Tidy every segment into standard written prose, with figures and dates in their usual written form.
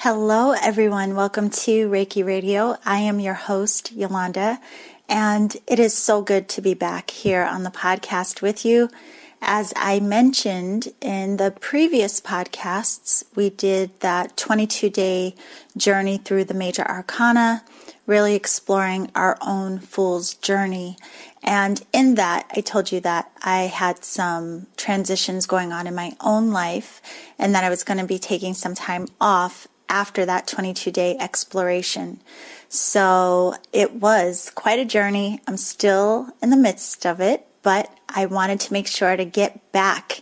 Hello, everyone. Welcome to Reiki Radio. I am your host, Yolanda, and it is so good to be back here on the podcast with you. As I mentioned in the previous podcasts, we did that 22-day journey through the major arcana, really exploring our own fool's journey. And in that, I told you that I had some transitions going on in my own life and that I was going to be taking some time off after that 22-day exploration. So it was quite a journey. I'm still in the midst of it, but I wanted to make sure to get back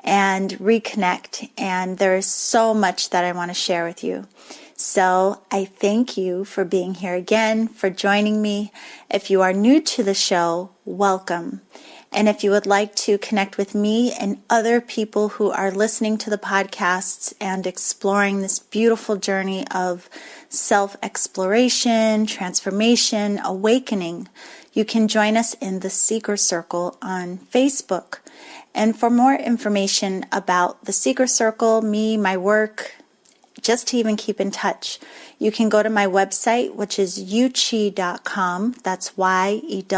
and reconnect. And there is so much that I want to share with you. So I thank you for being here again, for joining me. If you are new to the show, welcome. And if you would like to connect with me and other people who are listening to the podcasts and exploring this beautiful journey of self-exploration, transformation, awakening, you can join us in the Seeker Circle on Facebook. And for more information about the Seeker Circle, me, my work, just to even keep in touch, you can go to my website, which is yew-chi.com. That's YEWCHI.com.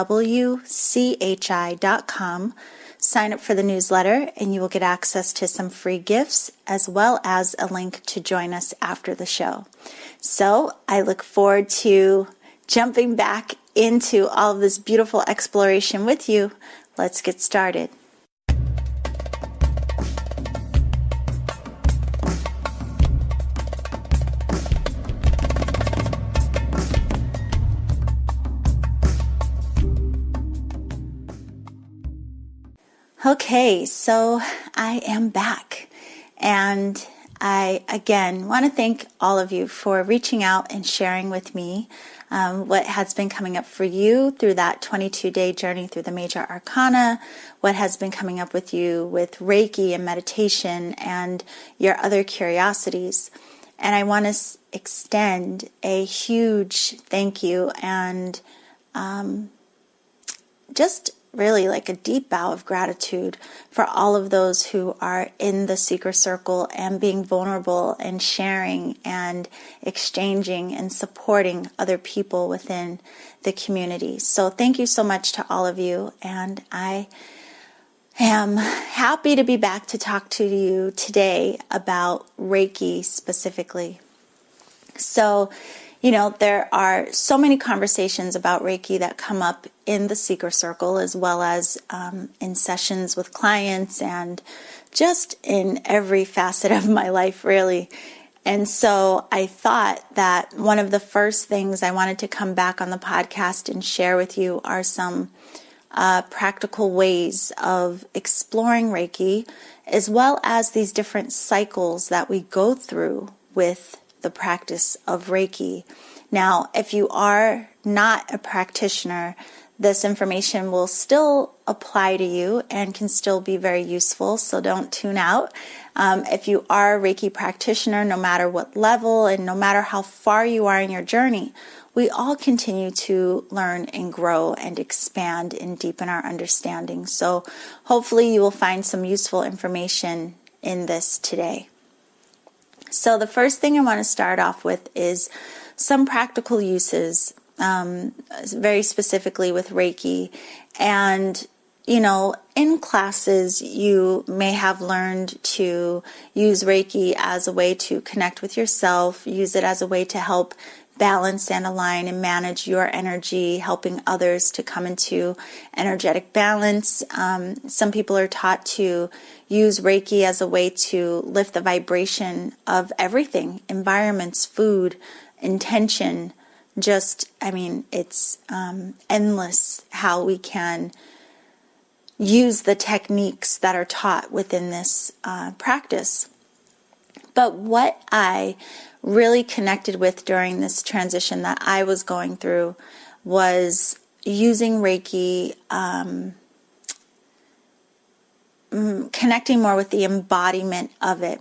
Sign up for the newsletter, and you will get access to some free gifts, as well as a link to join us after the show. So I look forward to jumping back into all of this beautiful exploration with you. Let's get started. Okay, so I am back, and I again want to thank all of you for reaching out and sharing with me what has been coming up for you through that 22-day journey through the major arcana, what has been coming up with you with Reiki and meditation and your other curiosities. And I want to extend a huge thank you and just really like a deep bow of gratitude for all of those who are in the Seeker Circle and being vulnerable and sharing and exchanging and supporting other people within the community. So thank you so much to all of you, and I am happy to be back to talk to you today about Reiki specifically. So, there are so many conversations about Reiki that come up in the Seeker Circle, as well as in sessions with clients and just in every facet of my life, really. And so I thought that one of the first things I wanted to come back on the podcast and share with you are some practical ways of exploring Reiki, as well as these different cycles that we go through with the practice of Reiki. Now, if you are not a practitioner, this information will still apply to you and can still be very useful, so don't tune out. If you are a Reiki practitioner, no matter what level and no matter how far you are in your journey, we all continue to learn and grow and expand and deepen our understanding. So hopefully you will find some useful information in this today. So the first thing I want to start off with is some practical uses, very specifically with Reiki. And, in classes, you may have learned to use Reiki as a way to connect with yourself, use it as a way to help balance and align and manage your energy, helping others to come into energetic balance. Some people are taught to use Reiki as a way to lift the vibration of everything, environments, food, intention. It's endless how we can use the techniques that are taught within this practice. But what I really connected with during this transition that I was going through was using Reiki, connecting more with the embodiment of it.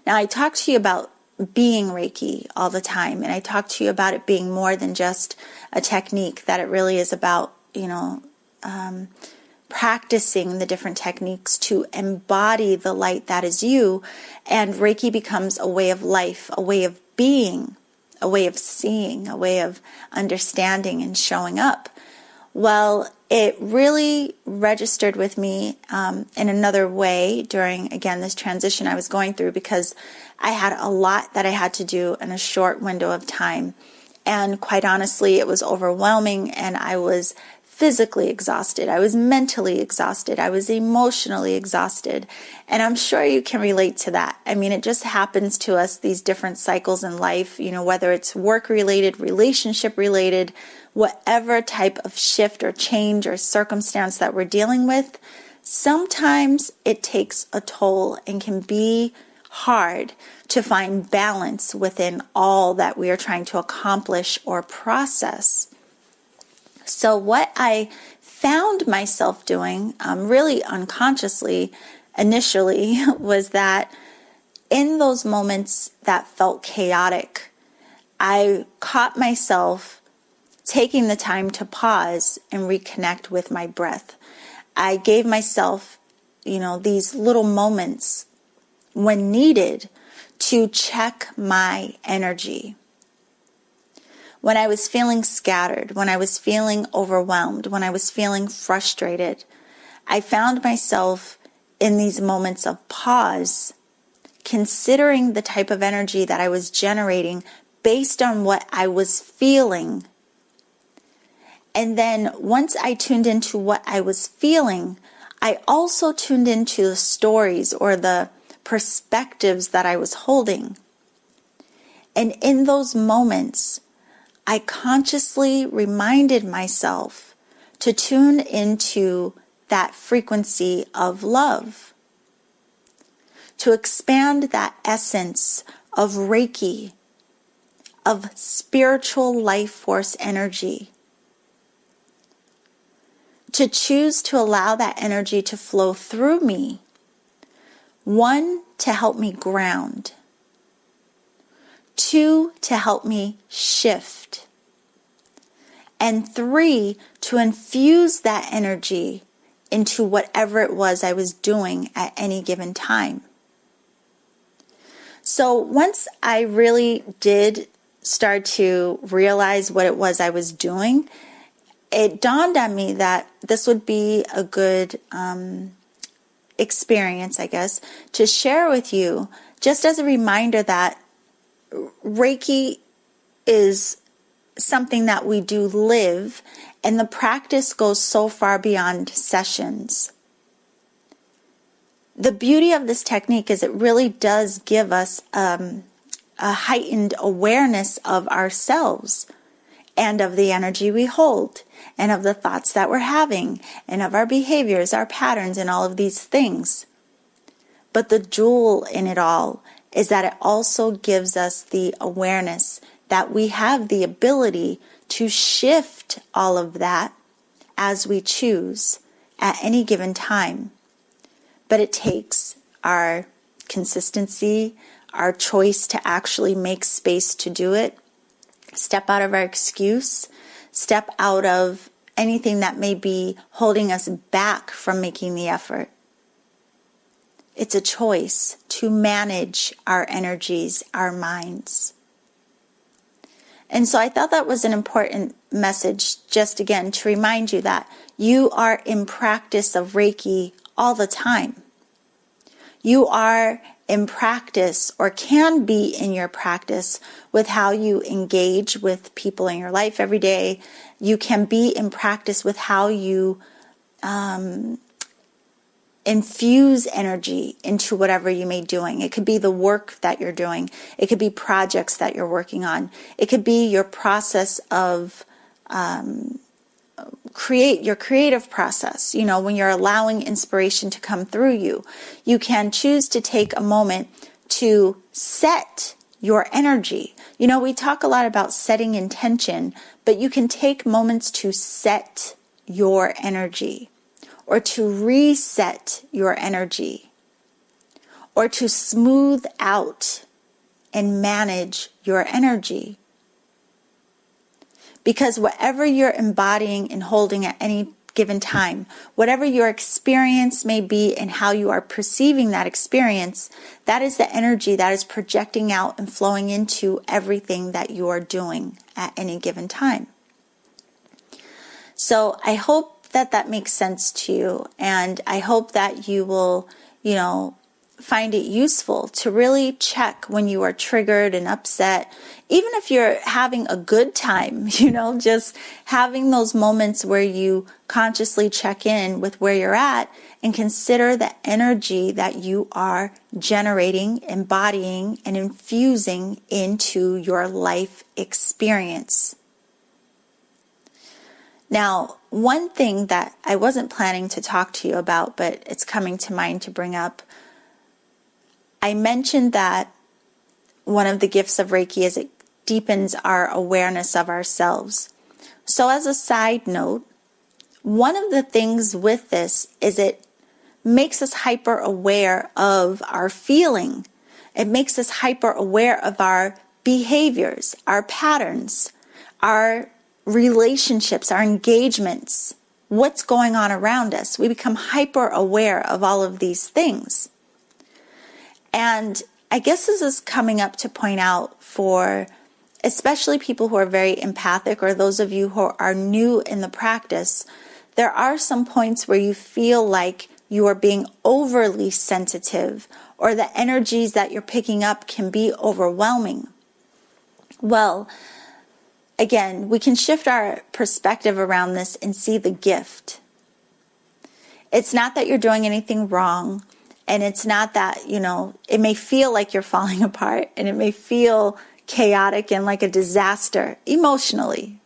Now, I talk to you about being Reiki all the time, and I talk to you about it being more than just a technique, that it really is about, practicing the different techniques to embody the light that is you, and Reiki becomes a way of life, a way of being, a way of seeing, a way of understanding and showing up. Well, it really registered with me in another way during, again, this transition I was going through, because I had a lot that I had to do in a short window of time. And quite honestly, it was overwhelming, and I was physically exhausted. I was mentally exhausted. I was emotionally exhausted. And I'm sure you can relate to that. I mean, it just happens to us, these different cycles in life, whether it's work-related, relationship-related, whatever type of shift or change or circumstance that we're dealing with, sometimes it takes a toll and can be hard to find balance within all that we are trying to accomplish or process. So what I found myself doing, really unconsciously initially, was that in those moments that felt chaotic, I caught myself taking the time to pause and reconnect with my breath. I gave myself, these little moments when needed to check my energy. When I was feeling scattered, when I was feeling overwhelmed, when I was feeling frustrated, I found myself in these moments of pause, considering the type of energy that I was generating based on what I was feeling. And then once I tuned into what I was feeling, I also tuned into the stories or the perspectives that I was holding. And in those moments, I consciously reminded myself to tune into that frequency of love, to expand that essence of Reiki, of spiritual life force energy, to choose to allow that energy to flow through me. 1, to help me ground. 2, to help me shift. And 3, to infuse that energy into whatever it was I was doing at any given time. So once I really did start to realize what it was I was doing, it dawned on me that this would be a good experience, I guess, to share with you, just as a reminder that Reiki is something that we do live, and the practice goes so far beyond sessions. The beauty of this technique is it really does give us a heightened awareness of ourselves and of the energy we hold and of the thoughts that we're having and of our behaviors, our patterns, and all of these things. But the jewel in it all is that it also gives us the awareness that we have the ability to shift all of that as we choose at any given time. But it takes our consistency, our choice to actually make space to do it, step out of our excuse, step out of anything that may be holding us back from making the effort. It's a choice to manage our energies, our minds. And so I thought that was an important message, just again, to remind you that you are in practice of Reiki all the time. You are in practice, or can be in your practice, with how you engage with people in your life every day. You can be in practice with how you infuse energy into whatever you may be doing. It could be the work that you're doing. It could be projects that you're working on. It could be your process of your creative process. When you're allowing inspiration to come through you, you can choose to take a moment to set your energy. We talk a lot about setting intention, but you can take moments to set your energy, or to reset your energy, or to smooth out and manage your energy. Because whatever you're embodying and holding at any given time. Whatever your experience may be and how you are perceiving that experience, that is the energy that is projecting out and flowing into everything that you are doing at any given time. So I hope that that makes sense to you, and I hope that you will, find it useful to really check when you are triggered and upset. Even if you're having a good time, just having those moments where you consciously check in with where you're at and consider the energy that you are generating, embodying, and infusing into your life experience. Now, one thing that I wasn't planning to talk to you about, but it's coming to mind to bring up, I mentioned that one of the gifts of Reiki is it deepens our awareness of ourselves. So as a side note, one of the things with this is it makes us hyper aware of our feeling. It makes us hyper aware of our behaviors, our patterns, our relationships, our engagements, what's going on around us. We become hyper aware of all of these things. And I guess this is coming up to point out for especially people who are very empathic or those of you who are new in the practice, there are some points where you feel like you are being overly sensitive or the energies that you're picking up can be overwhelming. Well, again, we can shift our perspective around this and see the gift. It's not that you're doing anything wrong. And it's not that, it may feel like you're falling apart and it may feel chaotic and like a disaster emotionally.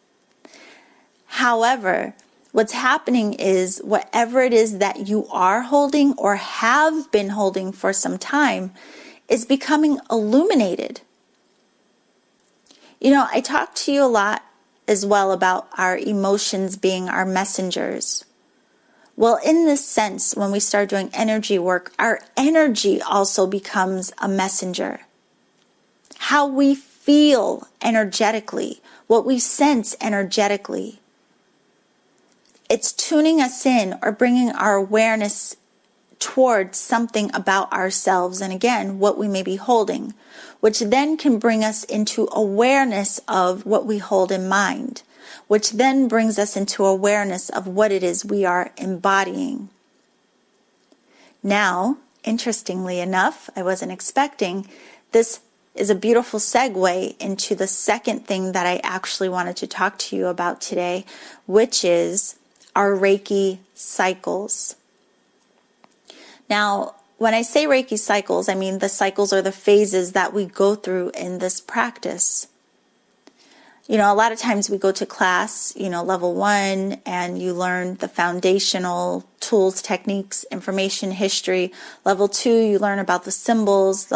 However, what's happening is whatever it is that you are holding or have been holding for some time is becoming illuminated. I talked to you a lot as well about our emotions being our messengers. Well, in this sense, when we start doing energy work, our energy also becomes a messenger. How we feel energetically, what we sense energetically. It's tuning us in or bringing our awareness towards something about ourselves and again, what we may be holding, which then can bring us into awareness of what we hold in mind, which then brings us into awareness of what it is we are embodying. Now, interestingly enough, I wasn't expecting, this is a beautiful segue into the second thing that I actually wanted to talk to you about today, which is our Reiki cycles. Now, when I say Reiki cycles, I mean the cycles or the phases that we go through in this practice. A lot of times we go to class, level 1, and you learn the foundational tools, techniques, information, history. Level 2, you learn about the symbols.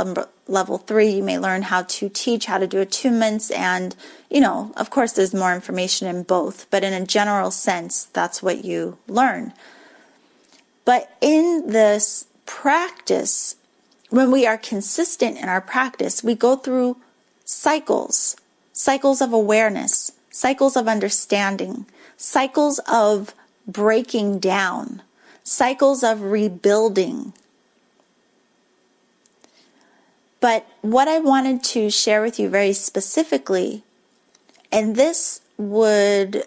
Level 3, you may learn how to teach, how to do attunements, and, of course there's more information in both, but in a general sense, that's what you learn. But in this practice, when we are consistent in our practice, we go through cycles of awareness, cycles of understanding, cycles of breaking down, cycles of rebuilding. But what I wanted to share with you very specifically, and this would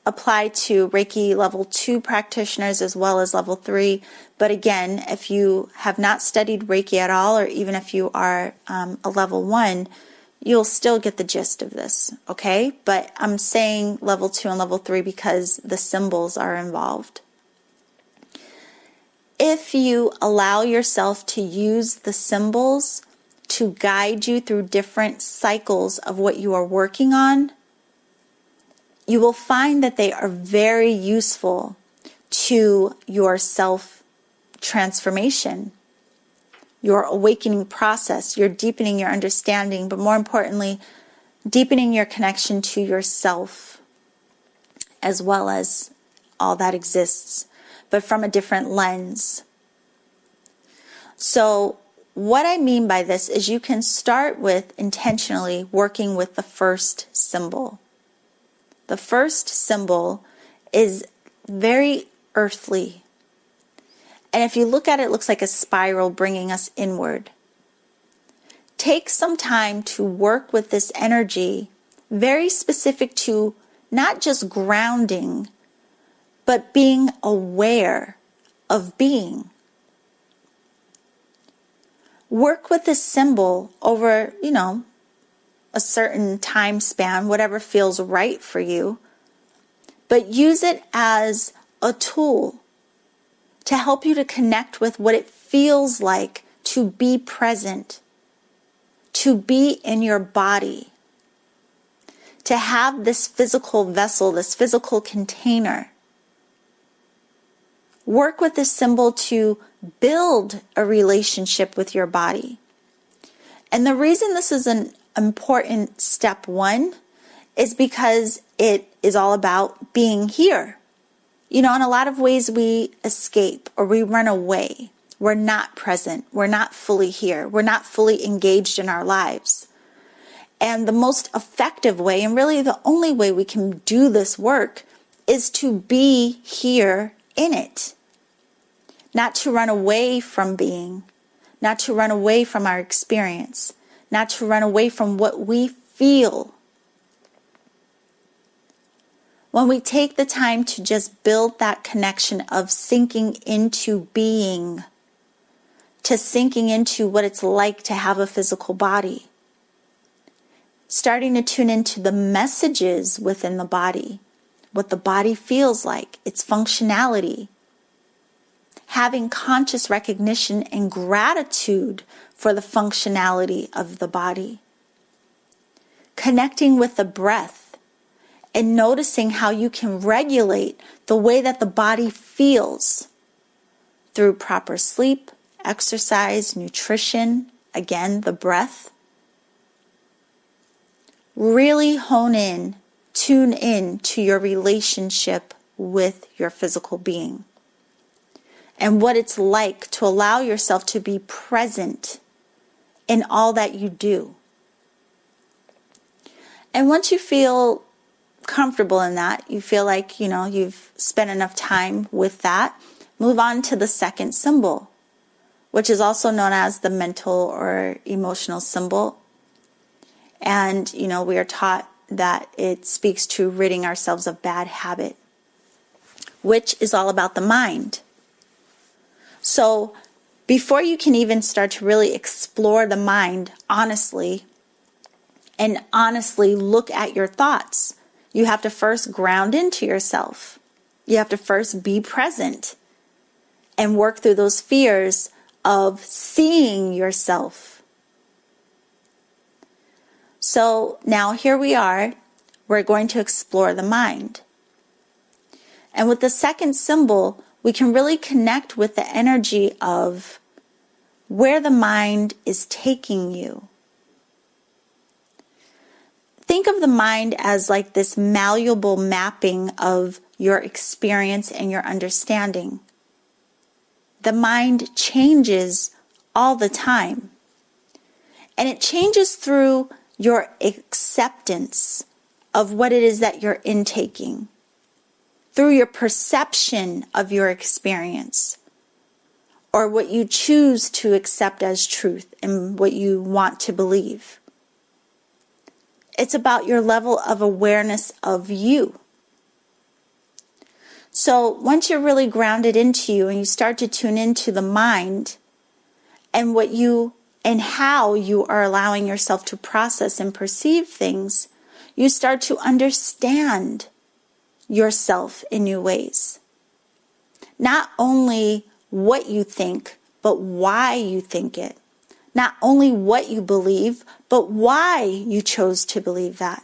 apply to Reiki level 2 practitioners as well as level 3. But again, if you have not studied Reiki at all, or even if you are a level 1, you'll still get the gist of this, okay? But I'm saying level 2 and level 3 because the symbols are involved. If you allow yourself to use the symbols to guide you through different cycles of what you are working on, you will find that they are very useful to your self-transformation, your awakening process, your deepening your understanding, but more importantly, deepening your connection to yourself, as well as all that exists, but from a different lens. So what I mean by this is you can start with intentionally working with the first symbol. The first symbol is very earthly. And if you look at it, it looks like a spiral bringing us inward. Take some time to work with this energy, very specific to not just grounding, but being aware of being. Work with this symbol over, a certain time span, whatever feels right for you, but use it as a tool to help you to connect with what it feels like to be present, to be in your body, to have this physical vessel, this physical container. Work with this symbol to build a relationship with your body. And the reason this is an important step one is because it is all about being here. In a lot of ways we escape or we run away. We're not present. We're not fully here. We're not fully engaged in our lives. And the most effective way, and really the only way we can do this work, is to be here in it. Not to run away from being, not to run away from our experience, not to run away from what we feel. When we take the time to just build that connection of sinking into being, to sinking into what it's like to have a physical body, starting to tune into the messages within the body, what the body feels like, its functionality, having conscious recognition and gratitude for the functionality of the body, connecting with the breath and noticing how you can regulate the way that the body feels through proper sleep, exercise, nutrition, again, the breath. Really tune in to your relationship with your physical being and what it's like to allow yourself to be present in all that you do. And once you feel comfortable in that, you feel like, you've spent enough time with that, move on to the second symbol, which is also known as the mental or emotional symbol. And, we are taught that it speaks to ridding ourselves of bad habit, which is all about the mind. So before you can even start to really explore the mind honestly, and honestly look at your thoughts, you have to first ground into yourself. You have to first be present and work through those fears of seeing yourself. So now here we are. We're going to explore the mind. And with the second symbol, we can really connect with the energy of where the mind is taking you. Think of the mind as like this malleable mapping of your experience and your understanding. The mind changes all the time. And it changes through your acceptance of what it is that you're intaking, through your perception of your experience, or what you choose to accept as truth and what you want to believe. It's about your level of awareness of you. So once you're really grounded into you and you start to tune into the mind and how you are allowing yourself to process and perceive things, you start to understand yourself in new ways. Not only what you think, but why you think it. Not only what you believe, but why you chose to believe that.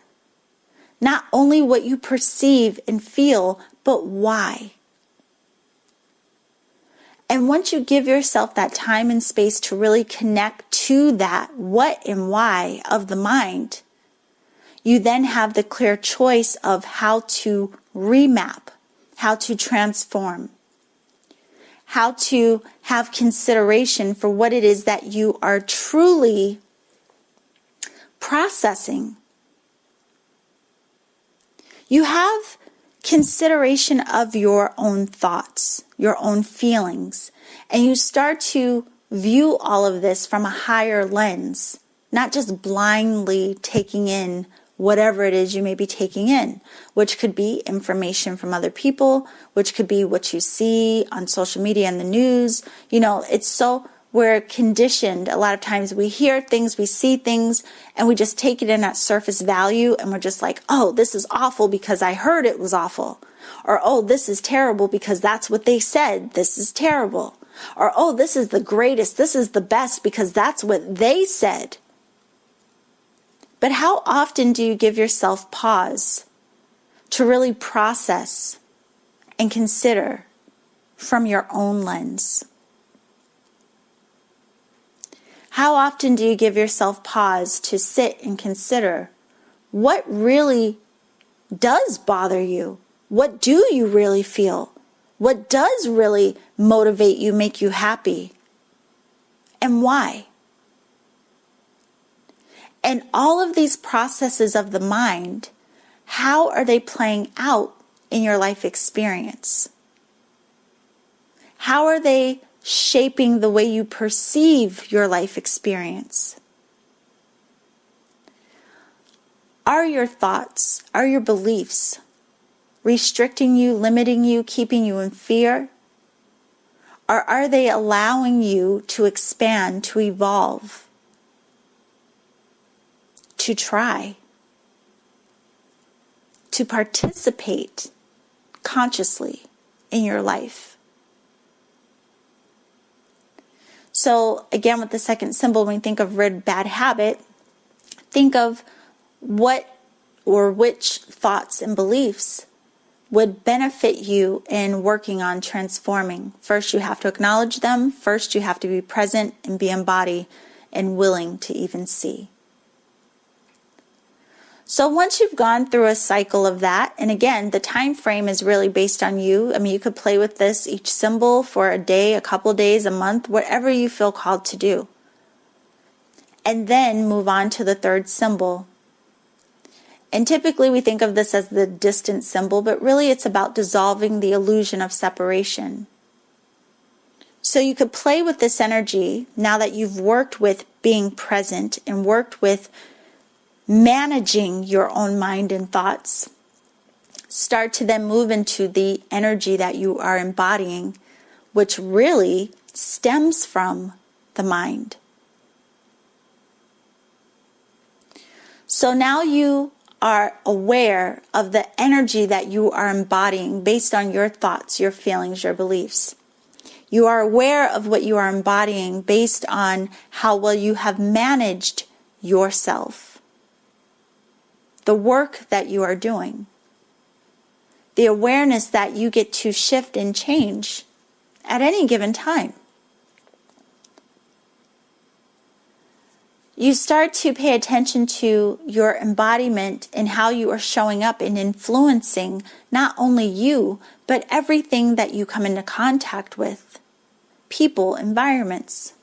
Not only what you perceive and feel, but why. And once you give yourself that time and space to really connect to that what and why of the mind, you then have the clear choice of how to remap, how to transform, how to have consideration for what it is that you are truly processing. You have consideration of your own thoughts, your own feelings, and you start to view all of this from a higher lens, not just blindly taking in whatever it is you may be taking in, which could be information from other people, which could be what you see on social media and the news. We're conditioned. A lot of times we hear things, we see things, and we just take it in at surface value, and we're just like, oh, this is awful because I heard it was awful. Or, oh, this is terrible because that's what they said. This is terrible. Or, oh, this is the greatest. This is the best because that's what they said. But how often do you give yourself pause to really process and consider from your own lens? How often do you give yourself pause to sit and consider what really does bother you? What do you really feel? What does really motivate you, make you happy? And why? And all of these processes of the mind, how are they playing out in your life experience? How are they shaping the way you perceive your life experience? Are your thoughts, are your beliefs restricting you, limiting you, keeping you in fear? Or are they allowing you to expand, to evolve, to try, to participate consciously in your life? So again, with the second symbol, when we think of rid bad habit, think of what or which thoughts and beliefs would benefit you in working on transforming. First, you have to acknowledge them. First, you have to be present and be embodied and willing to even see. So once you've gone through a cycle of that, and again, the time frame is really based on you. I mean, you could play with this, each symbol, for a day, a couple days, a month, whatever you feel called to do. And then move on to the third symbol. And typically we think of this as the distant symbol, but really it's about dissolving the illusion of separation. So you could play with this energy now that you've worked with being present and worked with managing your own mind and thoughts. Start to then move into the energy that you are embodying, which really stems from the mind. So now you are aware of the energy that you are embodying based on your thoughts, your feelings, your beliefs. You are aware of what you are embodying based on how well you have managed yourself. The work that you are doing. The awareness that you get to shift and change at any given time. You start to pay attention to your embodiment and how you are showing up and influencing not only you, but everything that you come into contact with. People, environments.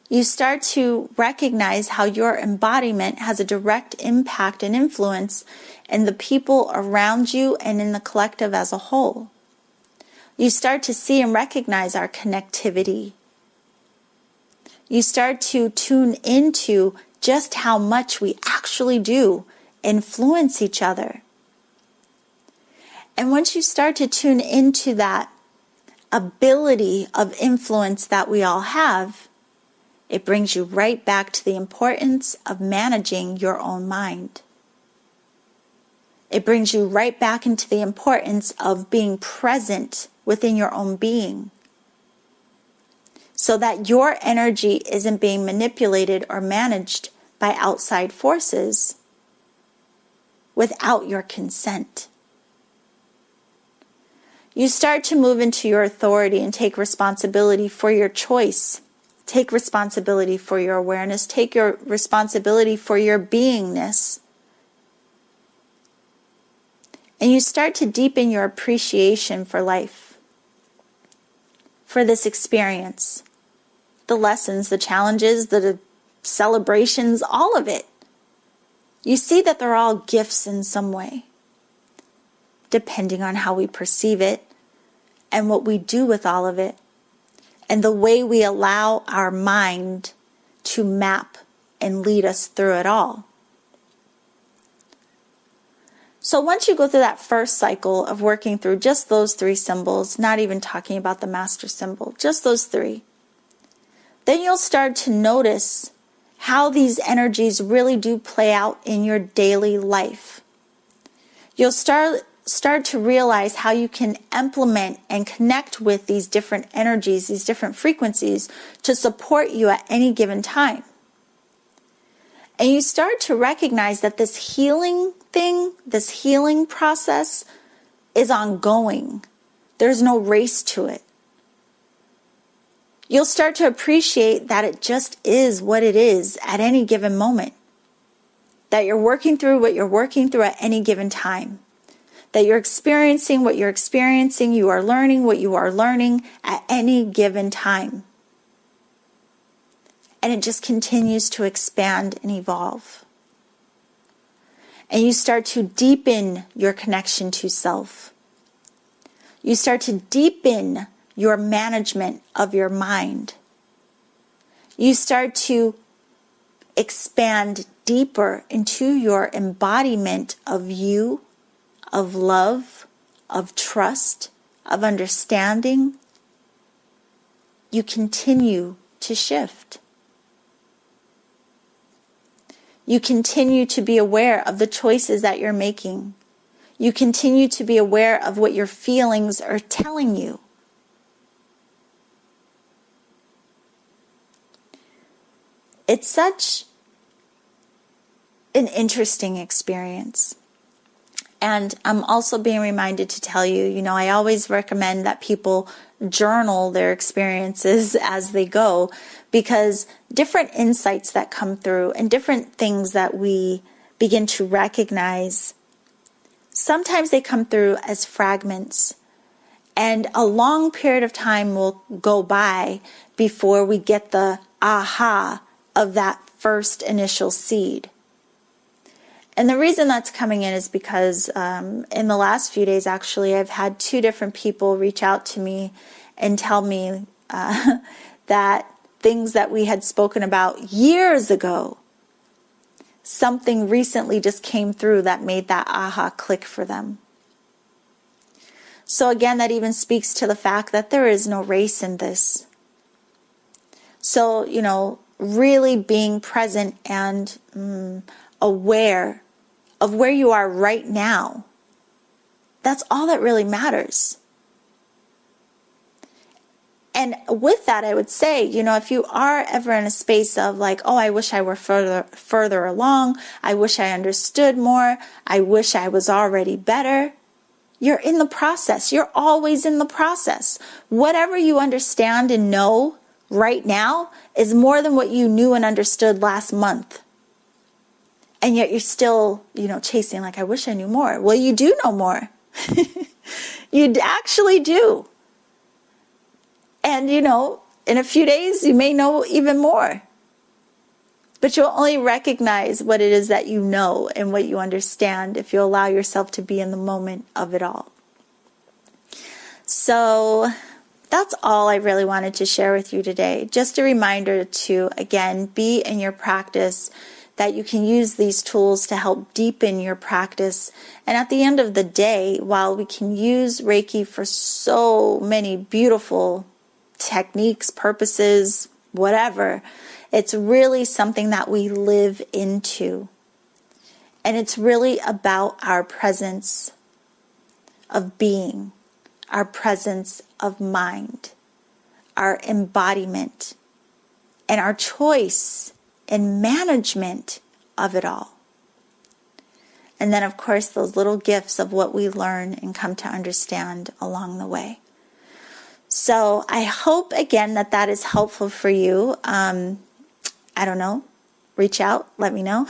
You start to recognize how your embodiment has a direct impact and influence in the people around you and in the collective as a whole. You start to see and recognize our connectivity. You start to tune into just how much we actually do influence each other. And once you start to tune into that ability of influence that we all have, it brings you right back to the importance of managing your own mind. It brings you right back into the importance of being present within your own being, so that your energy isn't being manipulated or managed by outside forces without your consent. You start to move into your authority and take responsibility for your choice. Take responsibility for your awareness. Take your responsibility for your beingness. And you start to deepen your appreciation for life, for this experience, the lessons, the challenges, the celebrations, all of it. You see that they're all gifts in some way. depending on how we perceive it and what we do with all of it, and the way we allow our mind to map and lead us through it all. So once you go through that first cycle of working through just those 3 symbols, not even talking about the master symbol, just those 3, then you'll start to notice how these energies really do play out in your daily life. You'll start to realize how you can implement and connect with these different energies, these different frequencies to support you at any given time. And you start to recognize that this healing thing, this healing process is ongoing. There's no race to it. You'll start to appreciate that it just is what it is at any given moment. That you're working through what you're working through at any given time. That you're experiencing what you're experiencing, you are learning what you are learning at any given time. And it just continues to expand and evolve. And you start to deepen your connection to self. You start to deepen your management of your mind. You start to expand deeper into your embodiment of you, of love, of trust, of understanding. You continue to shift. You continue to be aware of the choices that you're making. You continue to be aware of what your feelings are telling you. It's such an interesting experience. And I'm also being reminded to tell you, I always recommend that people journal their experiences as they go, because different insights that come through and different things that we begin to recognize, sometimes they come through as fragments. And a long period of time will go by before we get the aha of that first initial seed. And the reason that's coming in is because in the last few days, actually, I've had 2 different people reach out to me and tell me that things that we had spoken about years ago, something recently just came through that made that aha click for them. So again, that even speaks to the fact that there is no race in this. So, really being present and aware of where you are right now. That's all that really matters. And with that, I would say, if you are ever in a space of like, oh, I wish I were further along, I wish I understood more, I wish I was already better, you're in the process. You're always in the process. Whatever you understand and know right now is more than what you knew and understood last month. And yet you're still, chasing like, I wish I knew more. Well, you do know more. You actually do. And, in a few days, you may know even more. But you'll only recognize what it is that you know and what you understand if you allow yourself to be in the moment of it all. So that's all I really wanted to share with you today. Just a reminder to, again, be in your practice, that you can use these tools to help deepen your practice. And at the end of the day, while we can use Reiki for so many beautiful techniques, purposes, whatever, it's really something that we live into. And it's really about our presence of being, our presence of mind, our embodiment, and our choice and management of it all. And then, of course, those little gifts of what we learn and come to understand along the way. So I hope, again, that is helpful for you. I don't know. reach out, let me know.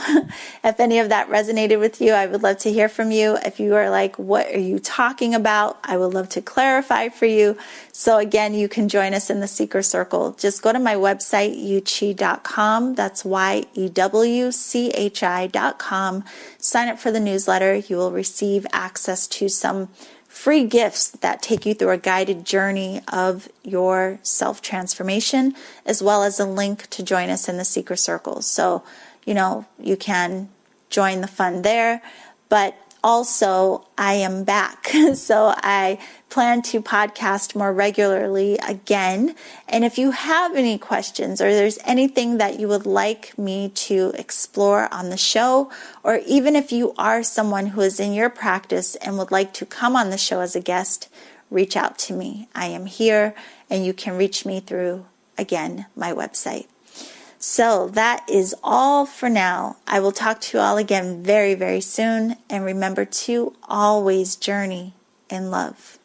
If any of that resonated with you, I would love to hear from you. If you are like, what are you talking about? I would love to clarify for you. So again, you can join us in the Seeker Circle. Just go to my website, yew-chi.com. That's YEWCHI.com. Sign up for the newsletter. You will receive access to some free gifts that take you through a guided journey of your self-transformation, as well as a link to join us in the Seeker Circle. So, you can join the fun there, but also I am back. So I plan to podcast more regularly again. And if you have any questions or there's anything that you would like me to explore on the show, or even if you are someone who is in your practice and would like to come on the show as a guest, reach out to me. I am here, and you can reach me through, again, my website. So that is all for now. I will talk to you all again very, very soon. And remember to always journey in love.